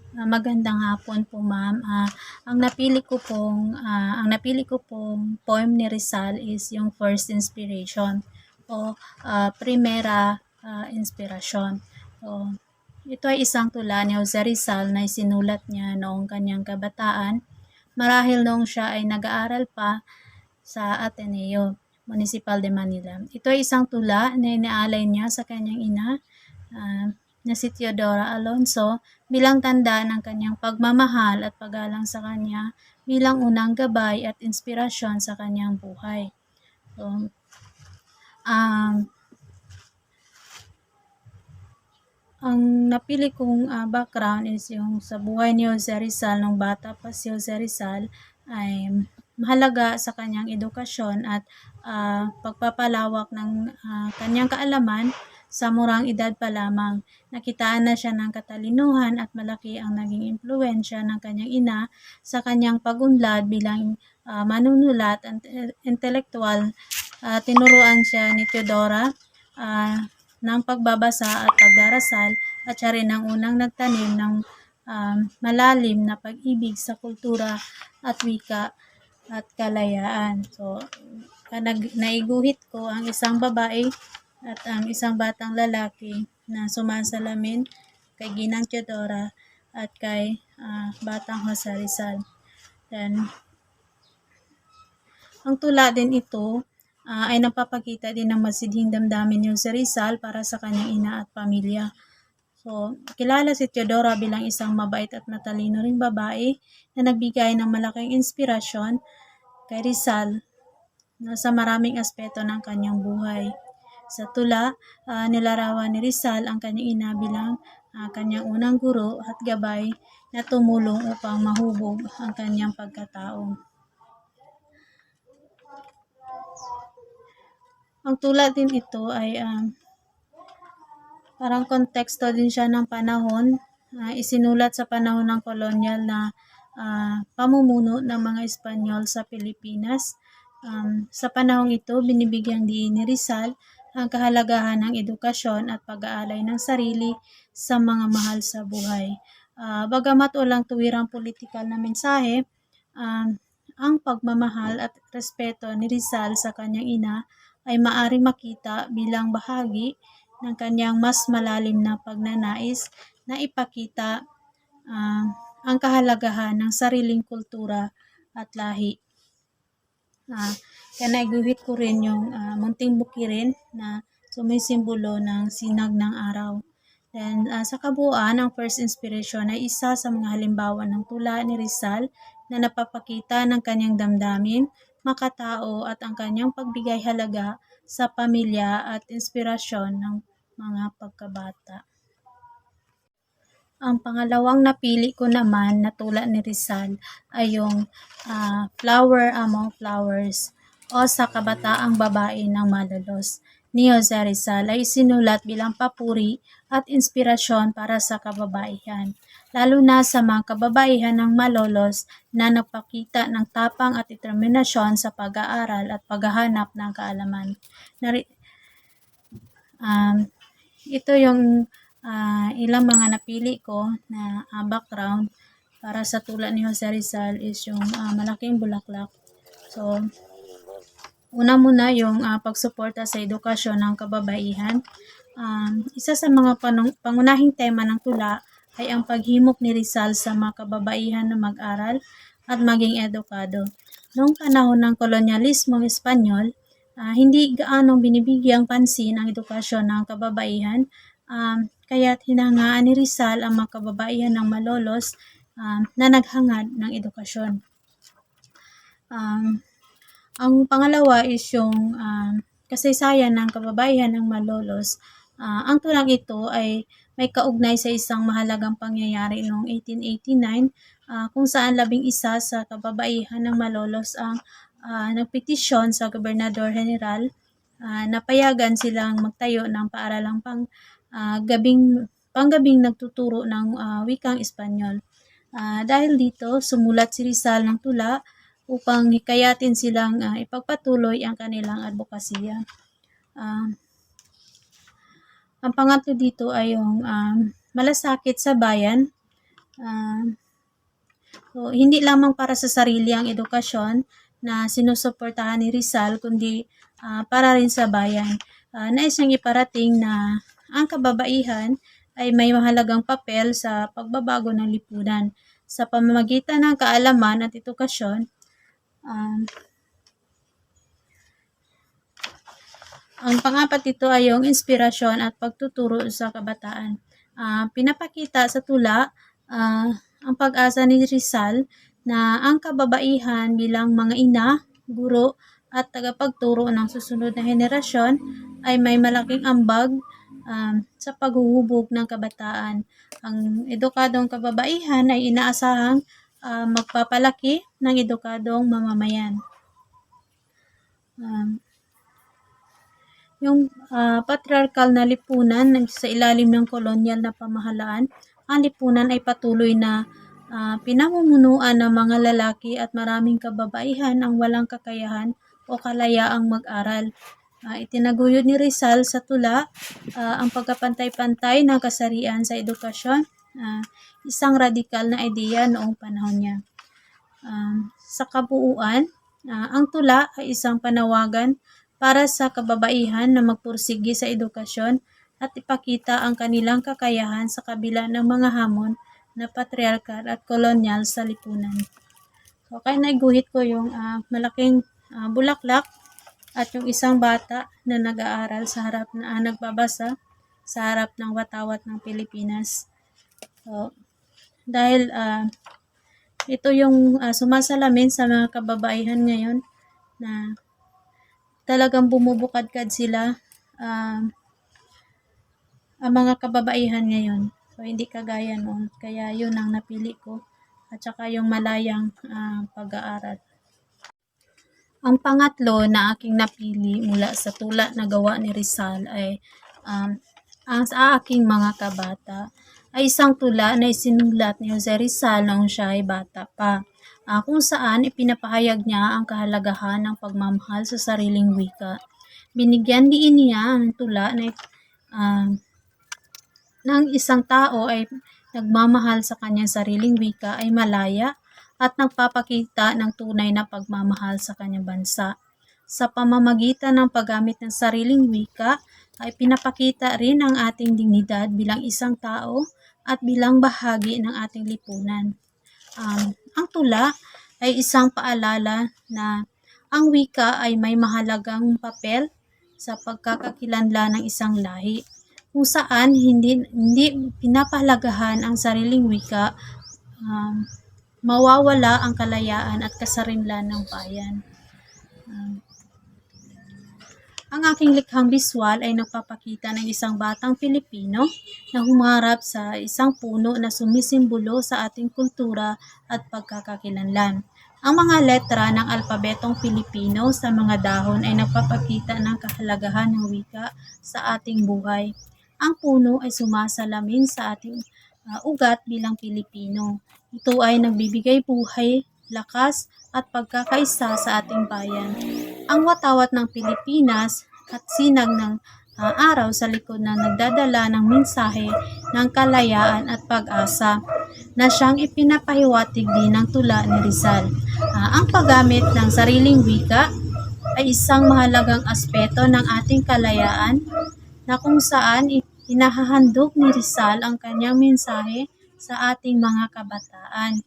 Magandang hapon po, ma'am. Ang napili ko pong poem ni Rizal is yung First Inspiration o Primera Inspirasyon. So, ito ay isang tula ni Jose Rizal na isinulat niya noong kanyang kabataan, marahil noong siya ay nag-aaral pa sa Ateneo Municipal de Manila. Ito ay isang tula na inaalay niya sa kanyang ina, ah, na si Teodora Alonso, bilang tanda ng kanyang pagmamahal at paggalang sa kanya bilang unang gabay at inspirasyon sa kanyang buhay. So, um, ang napili kong background is yung sa buhay ni Jose Rizal. Nung bata pa si Jose Rizal ay mahalaga sa kanyang edukasyon at pagpapalawak ng kanyang kaalaman. Sa murang edad pa lamang, nakitaan na siya ng katalinuhan at malaki ang naging impluwensya ng kanyang ina sa kanyang pagunlad bilang manunulat at intelektual. Tinuruan siya ni Teodora ng pagbabasa at pagdarasal, at siya rin ang unang nagtanim ng malalim na pag-ibig sa kultura at wika at kalayaan. So, naiguhit ko ang isang babae at ang isang batang lalaki na sumasalamin kay Ginang Teodora at kay Batang Jose Rizal. Then, ang tula din ito ay napapakita din ng masidhing damdamin ni Jose Rizal para sa kanyang ina at pamilya. So, kilala si Teodora bilang isang mabait at matalino ring babae na nagbigay ng malaking inspirasyon kay Rizal sa maraming aspeto ng kanyang buhay. Sa tula, nilarawan ni Rizal ang kanyang ina bilang kanyang unang guro at gabay na tumulong upang mahubog ang kanyang pagkatao. Ang tula din ito ay parang konteksto din siya ng panahon, isinulat sa panahon ng kolonyal na pamumuno ng mga Espanyol sa Pilipinas. Sa panahong ito, binibigyang diin ni Rizal ang kahalagahan ng edukasyon at pag-aalay ng sarili sa mga mahal sa buhay. Bagamat walang tuwirang politikal na mensahe, ang pagmamahal at respeto ni Rizal sa kanyang ina ay maaring makita bilang bahagi ng kanyang mas malalim na pagnanais na ipakita ang kahalagahan ng sariling kultura at lahi. Kaya naiguhit ko rin yung munting bukirin na sumisimbolo ng sinag ng araw. Then, sa kabuuan, ang First Inspiration ay isa sa mga halimbawa ng tula ni Rizal na napapakita ng kanyang damdamin, makatao at ang kanyang pagbigay halaga sa pamilya at inspirasyon ng mga pagkabata. Ang pangalawang napili ko naman na tula ni Rizal ay yung Flower Among Flowers o Sa Kabataang Babae ng Malolos ni Jose Rizal ay sinulat bilang papuri at inspirasyon para sa kababaihan, lalo na sa mga kababaihan ng malolos na nagpakita ng tapang at determinasyon sa pag-aaral at paghahanap ng kaalaman. Ito yung ilang mga napili ko na background para sa tula ni Jose Rizal is yung malaking bulaklak. So, una muna yung pagsuporta sa edukasyon ng kababaihan. Isa sa mga pangunahing tema ng tula ay ang paghimok ni Rizal sa mga kababaihan na mag-aral at maging edukado. Noong panahon ng kolonyalismo Espanyol, hindi gaanong binibigyang pansin ang edukasyon ng kababaihan, kaya't hinangaan ni Rizal ang mga kababaihan ng malolos na naghangad ng edukasyon. Ang pangalawa is yung kasaysayan ng kababaihan ng malolos. Ang tulang ito ay may kaugnay sa isang mahalagang pangyayari noong 1889 kung saan 11 sa kababaihan ng malolos ang nagpetisyon sa Gobernador General na payagan silang magtayo ng paaralang panggabing nagtuturo ng wikang Espanyol. Dahil dito, sumulat si Rizal ng tula upang hikayatin silang ipagpatuloy ang kanilang advokasya. Ang pangatlo dito ay yung malasakit sa bayan. So, hindi lamang para sa sarili ang edukasyon na sinusuportahan ni Rizal, kundi para rin sa bayan. Nais niyang iparating na ang kababaihan ay may mahalagang papel sa pagbabago ng lipunan. Sa pamamagitan ng kaalaman at edukasyon, ang pang-apat dito ay yung inspirasyon at pagtuturo sa kabataan. Pinapakita sa tula ang pag-asa ni Rizal na ang kababaihan bilang mga ina, guro, at tagapagturo ng susunod na henerasyon ay may malaking ambag sa paghuhubog ng kabataan. Ang edukadong kababaihan ay inaasahang magpapalaki ng edukadong mamamayan. Yung patriarchal na lipunan sa ilalim ng kolonyal na pamahalaan, ang lipunan ay patuloy na pinamumunuan ng mga lalaki at maraming kababaihan ang walang kakayahan o kalayaang mag-aral. Itinaguyod ni Rizal sa tula ang pagkapantay-pantay ng kasarian sa edukasyon, isang radikal na ideya noong panahon niya. Sa kabuuan, ang tula ay isang panawagan para sa kababaihan na magpursige sa edukasyon at ipakita ang kanilang kakayahan sa kabila ng mga hamon na patriarkal at kolonyal sa lipunan. So, kaya naiguhit ko yung malaking bulaklak at yung isang bata na nag-aaral sa harap na nagbabasa sa harap ng watawat ng Pilipinas. So, dahil ito yung sumasalamin sa mga kababaihan ngayon na talagang bumubukadkad sila ang mga kababaihan ngayon. So, hindi kagaya noon. Kaya yun ang napili ko. At saka yung malayang pag-aaral. Ang pangatlo na aking napili mula sa tula na gawa ni Rizal ay ang sa aking mga kabata ay isang tula na isinulat ni Jose Rizal noong siya ay bata pa. Kung saan ipinapahayag niya ang kahalagahan ng pagmamahal sa sariling wika. Binigyan din niya ng tula na ng isang tao ay nagmamahal sa kanyang sariling wika ay malaya at nagpapakita ng tunay na pagmamahal sa kanyang bansa. Sa pamamagitan ng paggamit ng sariling wika ay pinapakita rin ang ating dignidad bilang isang tao at bilang bahagi ng ating lipunan. Ang tula ay isang paalala na ang wika ay may mahalagang papel sa pagkakakilanlan ng isang lahi, kung saan hindi pinapahalagahan ang sariling wika, mawawala ang kalayaan at kasarinlan ng bayan. Ang aking likhang biswal ay nagpapakita ng isang batang Pilipino na humarap sa isang puno na sumisimbolo sa ating kultura at pagkakakilanlan. Ang mga letra ng alpabetong Pilipino sa mga dahon ay nagpapakita ng kahalagahan ng wika sa ating buhay. Ang puno ay sumasalamin sa ating ugat bilang Pilipino. Ito ay nagbibigay buhay, lakas at pagkakaisa sa ating bayan. Ang watawat ng Pilipinas at sinag ng araw sa likod na nagdadala ng mensahe ng kalayaan at pag-asa na siyang ipinapahiwatig din ng tula ni Rizal. Ang paggamit ng sariling wika ay isang mahalagang aspeto ng ating kalayaan na kung saan inahahandog ni Rizal ang kanyang mensahe sa ating mga kabataan.